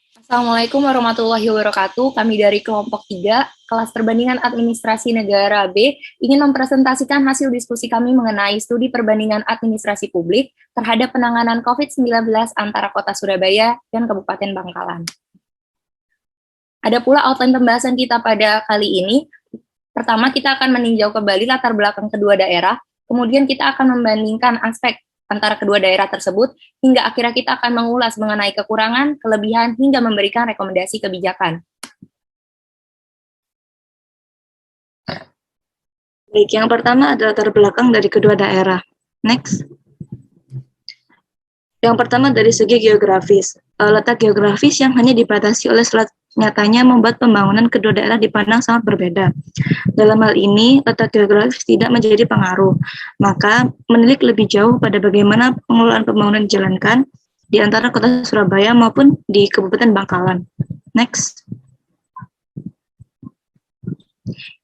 Assalamualaikum warahmatullahi wabarakatuh. Kami dari kelompok 3, kelas perbandingan administrasi negara B, ingin mempresentasikan hasil diskusi kami mengenai studi perbandingan administrasi publik terhadap penanganan COVID-19 antara Kota Surabaya dan Kabupaten Bangkalan. Ada pula outline pembahasan kita pada kali ini. Pertama, kita akan meninjau kembali latar belakang kedua daerah, kemudian kita akan membandingkan aspek antara kedua daerah tersebut, hingga akhirnya kita akan mengulas mengenai kekurangan, kelebihan, hingga memberikan rekomendasi kebijakan. Baik, yang pertama adalah latar belakang dari kedua daerah. Next. Yang pertama dari segi geografis. Letak geografis yang hanya dibatasi oleh selat nyatanya membuat pembangunan kedua daerah dipandang sangat berbeda. Dalam hal ini, letak geografis tidak menjadi pengaruh. Maka, menilik lebih jauh pada bagaimana pengelolaan pembangunan dijalankan di antara Kota Surabaya maupun di Kabupaten Bangkalan. Next.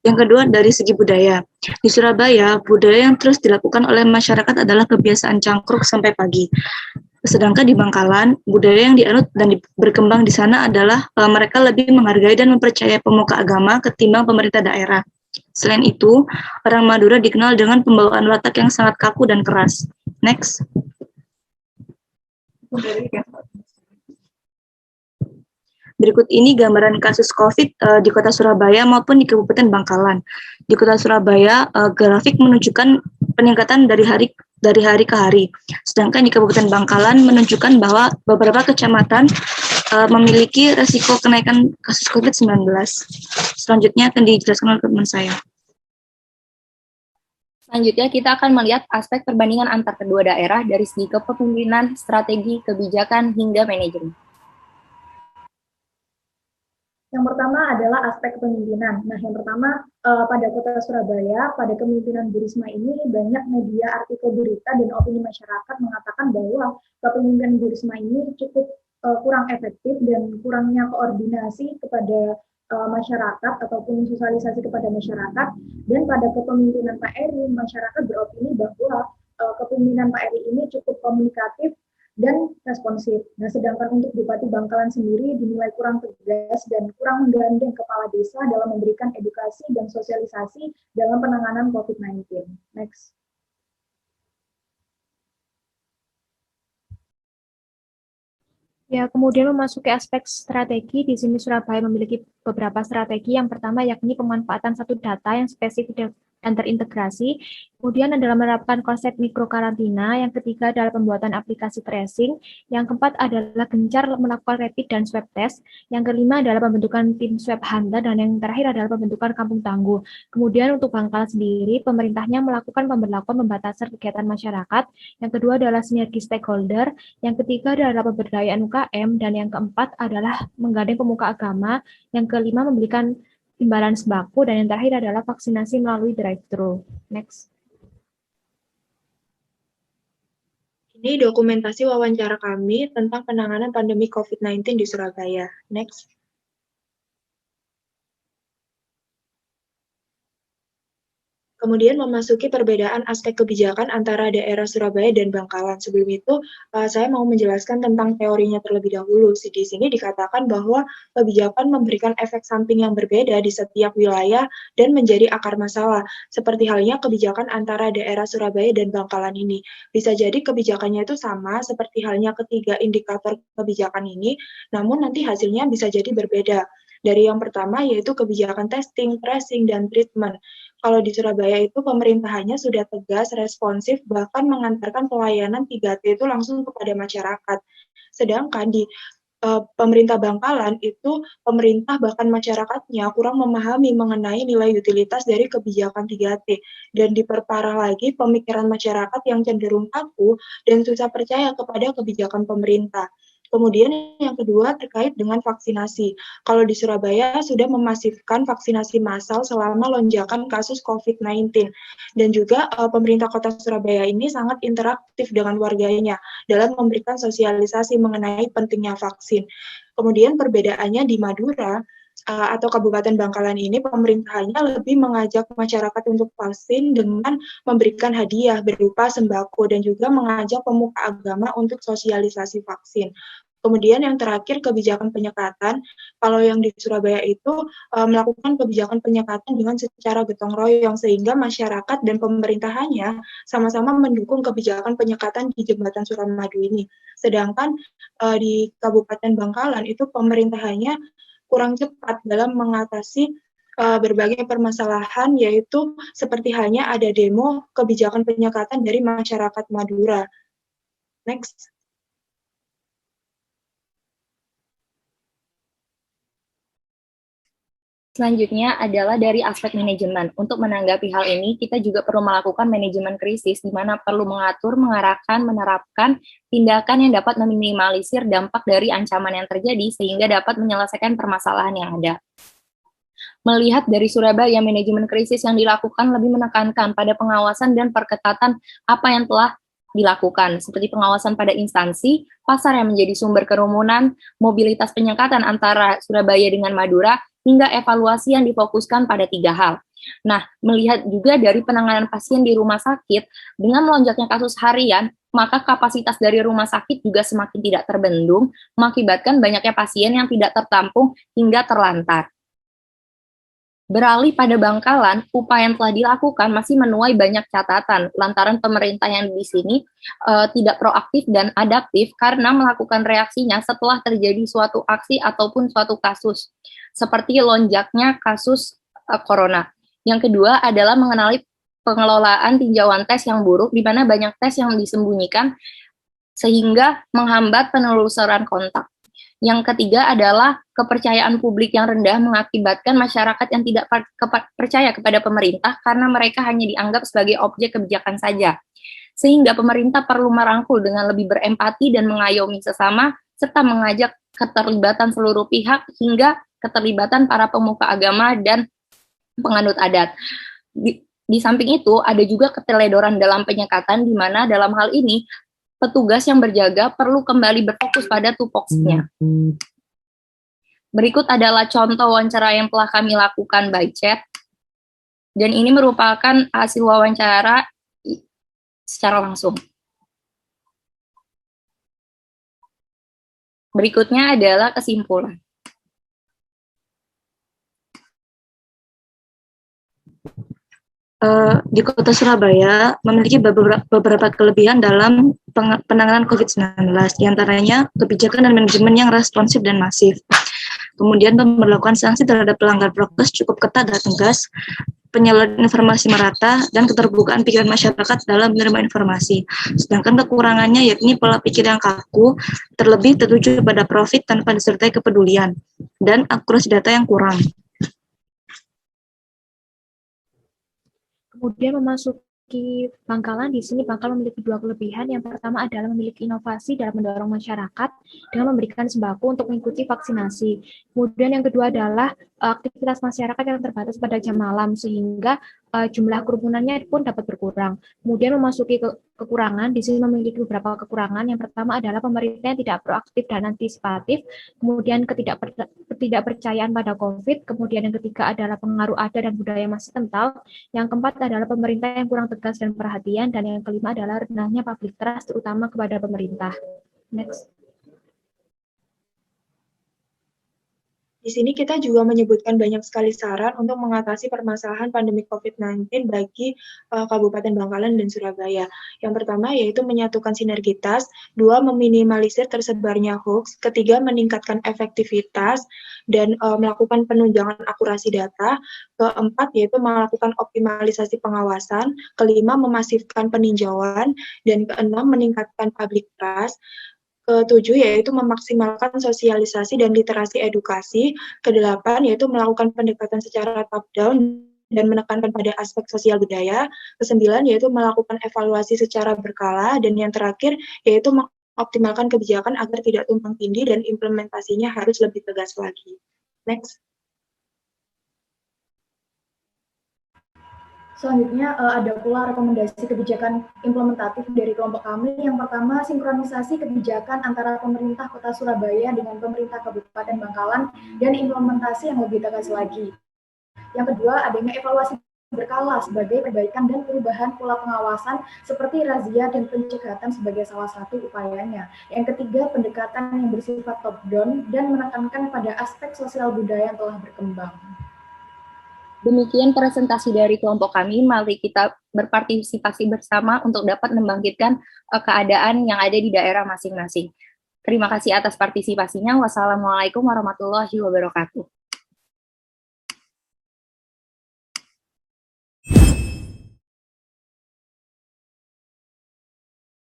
Yang kedua, dari segi budaya. Di Surabaya, budaya yang terus dilakukan oleh masyarakat adalah kebiasaan cangkruk sampai pagi. Sedangkan di Bangkalan, budaya yang dianut dan berkembang di sana adalah mereka lebih menghargai dan mempercayai pemuka agama ketimbang pemerintah daerah. Selain itu, orang Madura dikenal dengan pembawaan watak yang sangat kaku dan keras. Next. Berikut ini gambaran kasus COVID di Kota Surabaya maupun di Kabupaten Bangkalan. Di Kota Surabaya, grafik menunjukkan peningkatan dari hari ke hari. Sedangkan di Kabupaten Bangkalan menunjukkan bahwa beberapa kecamatan memiliki resiko kenaikan kasus COVID-19. Selanjutnya akan dijelaskan oleh teman saya. Selanjutnya, kita akan melihat aspek perbandingan antar kedua daerah dari segi kepemimpinan, strategi, kebijakan, hingga manajemen. Yang pertama adalah aspek kepemimpinan. Nah, yang pertama pada Kota Surabaya, pada kepemimpinan Bu Risma ini banyak media artikel berita dan opini masyarakat mengatakan bahwa kepemimpinan Bu Risma ini cukup kurang efektif dan kurangnya koordinasi kepada masyarakat ataupun sosialisasi kepada masyarakat. Dan pada kepemimpinan Pak Eri, masyarakat beropini bahwa kepemimpinan Pak Eri ini cukup komunikatif dan responsif. Nah, sedangkan untuk Bupati Bangkalan sendiri dinilai kurang tegas dan kurang menggandeng kepala desa dalam memberikan edukasi dan sosialisasi dalam penanganan COVID-19. Next. Ya, kemudian memasuki aspek strategi, di sini Surabaya memiliki beberapa strategi. Yang pertama yakni pemanfaatan satu data yang spesifik dan terintegrasi. Kemudian adalah menerapkan konsep mikrokarantina. Yang ketiga adalah pembuatan aplikasi tracing. Yang keempat adalah gencar melakukan rapid dan swab test. Yang kelima adalah pembentukan tim swab hunter. Dan yang terakhir adalah pembentukan kampung tangguh. Kemudian untuk Bangkalan sendiri, pemerintahnya melakukan pemberlakuan pembatasan kegiatan masyarakat. Yang kedua adalah sinergi stakeholder. Yang ketiga adalah pemberdayaan UKM. Dan yang keempat adalah menggandeng pemuka agama. Yang kelima memberikan imbalan sembako, dan yang terakhir adalah vaksinasi melalui drive-thru. Next. Ini dokumentasi wawancara kami tentang penanganan pandemi COVID-19 di Surabaya. Next. Kemudian memasuki perbedaan aspek kebijakan antara daerah Surabaya dan Bangkalan. Sebelum itu, saya mau menjelaskan tentang teorinya terlebih dahulu. Di sini dikatakan bahwa kebijakan memberikan efek samping yang berbeda di setiap wilayah dan menjadi akar masalah. Seperti halnya kebijakan antara daerah Surabaya dan Bangkalan ini. Bisa jadi kebijakannya itu sama, seperti halnya ketiga indikator kebijakan ini, namun nanti hasilnya bisa jadi berbeda. Dari yang pertama yaitu kebijakan testing, tracing, dan treatment. Kalau di Surabaya itu pemerintahannya sudah tegas, responsif, bahkan mengantarkan pelayanan 3T itu langsung kepada masyarakat. Sedangkan di pemerintah Bangkalan itu pemerintah bahkan masyarakatnya kurang memahami mengenai nilai utilitas dari kebijakan 3T. Dan diperparah lagi pemikiran masyarakat yang cenderung kaku dan susah percaya kepada kebijakan pemerintah. Kemudian yang kedua terkait dengan vaksinasi. Kalau di Surabaya sudah memasifkan vaksinasi massal selama lonjakan kasus COVID-19. Dan juga pemerintah kota Surabaya ini sangat interaktif dengan warganya dalam memberikan sosialisasi mengenai pentingnya vaksin. Kemudian perbedaannya di Madura, atau Kabupaten Bangkalan ini pemerintahannya lebih mengajak masyarakat untuk vaksin dengan memberikan hadiah berupa sembako dan juga mengajak pemuka agama untuk sosialisasi vaksin. Kemudian yang terakhir kebijakan penyekatan, kalau yang di Surabaya itu melakukan kebijakan penyekatan dengan secara gotong royong sehingga masyarakat dan pemerintahannya sama-sama mendukung kebijakan penyekatan di Jembatan Suramadu ini. Sedangkan di Kabupaten Bangkalan itu pemerintahannya kurang cepat dalam mengatasi berbagai permasalahan, yaitu seperti hanya ada demo kebijakan penyekatan dari masyarakat Madura. Next. Selanjutnya adalah dari aspek manajemen. Untuk menanggapi hal ini, kita juga perlu melakukan manajemen krisis, di mana perlu mengatur, mengarahkan, menerapkan tindakan yang dapat meminimalisir dampak dari ancaman yang terjadi, sehingga dapat menyelesaikan permasalahan yang ada. Melihat dari Surabaya, manajemen krisis yang dilakukan lebih menekankan pada pengawasan dan perketatan apa yang telah dilakukan, seperti pengawasan pada instansi, pasar yang menjadi sumber kerumunan, mobilitas penyekatan antara Surabaya dengan Madura, hingga evaluasi yang difokuskan pada 3 hal. Nah, melihat juga dari penanganan pasien di rumah sakit, dengan melonjaknya kasus harian, maka kapasitas dari rumah sakit juga semakin tidak terbendung, mengakibatkan banyaknya pasien yang tidak tertampung hingga terlantar. Beralih pada Bangkalan, upaya yang telah dilakukan masih menuai banyak catatan, lantaran pemerintah yang di sini tidak proaktif dan adaptif karena melakukan reaksinya setelah terjadi suatu aksi ataupun suatu kasus, seperti lonjaknya kasus corona. Yang kedua adalah mengenali pengelolaan tinjauan tes yang buruk, di mana banyak tes yang disembunyikan sehingga menghambat penelusuran kontak. Yang ketiga adalah kepercayaan publik yang rendah mengakibatkan masyarakat yang tidak percaya kepada pemerintah karena mereka hanya dianggap sebagai objek kebijakan saja. Sehingga pemerintah perlu merangkul dengan lebih berempati dan mengayomi sesama, serta mengajak keterlibatan seluruh pihak hingga keterlibatan para pemuka agama dan penganut adat. Di samping itu, ada juga keteledoran dalam penyekatan, di mana dalam hal ini petugas yang berjaga perlu kembali berfokus pada tupoksinya. Berikut adalah contoh wawancara yang telah kami lakukan by chat, dan ini merupakan hasil wawancara secara langsung. Berikutnya adalah kesimpulan. Di kota Surabaya memiliki beberapa kelebihan dalam penanganan COVID-19, diantaranya kebijakan dan manajemen yang responsif dan masif. Kemudian pemberlakuan sanksi terhadap pelanggar prokes cukup ketat dan tegas, penyaluran informasi merata, dan keterbukaan pikiran masyarakat dalam menerima informasi. Sedangkan kekurangannya yakni pola pikir yang kaku, terlebih tertuju pada profit tanpa disertai kepedulian, dan akurasi data yang kurang. Kemudian memasuki Bangkalan, di sini Bangkalan memiliki 2 kelebihan. Yang pertama adalah memiliki inovasi dalam mendorong masyarakat dengan memberikan sembako untuk mengikuti vaksinasi. Kemudian yang kedua adalah aktivitas masyarakat yang terbatas pada jam malam, sehingga jumlah kerumunannya pun dapat berkurang. Kemudian memasuki kekurangan, di sini memiliki beberapa kekurangan. Yang pertama adalah pemerintah yang tidak proaktif dan antisipatif, kemudian ketidakpercayaan pada COVID, kemudian yang ketiga adalah pengaruh adat dan budaya masih kental, yang keempat adalah pemerintah yang kurang tegas dan perhatian, dan yang kelima adalah rendahnya public trust terutama kepada pemerintah. Next. Di sini kita juga menyebutkan banyak sekali saran untuk mengatasi permasalahan pandemi COVID-19 bagi Kabupaten Bangkalan dan Surabaya. Yang pertama yaitu menyatukan sinergitas, 2 meminimalisir tersebarnya hoax, ketiga meningkatkan efektivitas dan melakukan penunjangan akurasi data, keempat yaitu melakukan optimalisasi pengawasan, kelima memasifkan peninjauan, dan keenam meningkatkan public trust. Ketujuh yaitu memaksimalkan sosialisasi dan literasi edukasi. Kedelapan yaitu melakukan pendekatan secara top down dan menekankan pada aspek sosial budaya. Kesembilan yaitu melakukan evaluasi secara berkala, dan yang terakhir yaitu mengoptimalkan kebijakan agar tidak tumpang tindih dan implementasinya harus lebih tegas lagi. Next. Selanjutnya ada pula rekomendasi kebijakan implementatif dari kelompok kami. Yang pertama, sinkronisasi kebijakan antara pemerintah Kota Surabaya dengan pemerintah Kabupaten Bangkalan dan implementasi yang lebih tegas lagi. Yang kedua, adanya evaluasi berkala sebagai perbaikan dan perubahan pola pengawasan seperti razia dan pencegatan sebagai salah satu upayanya. Yang ketiga, pendekatan yang bersifat top down dan menekankan pada aspek sosial budaya yang telah berkembang. Demikian presentasi dari kelompok kami. Mari kita berpartisipasi bersama untuk dapat membangkitkan keadaan yang ada di daerah masing-masing. Terima kasih atas partisipasinya. Wassalamualaikum warahmatullahi wabarakatuh.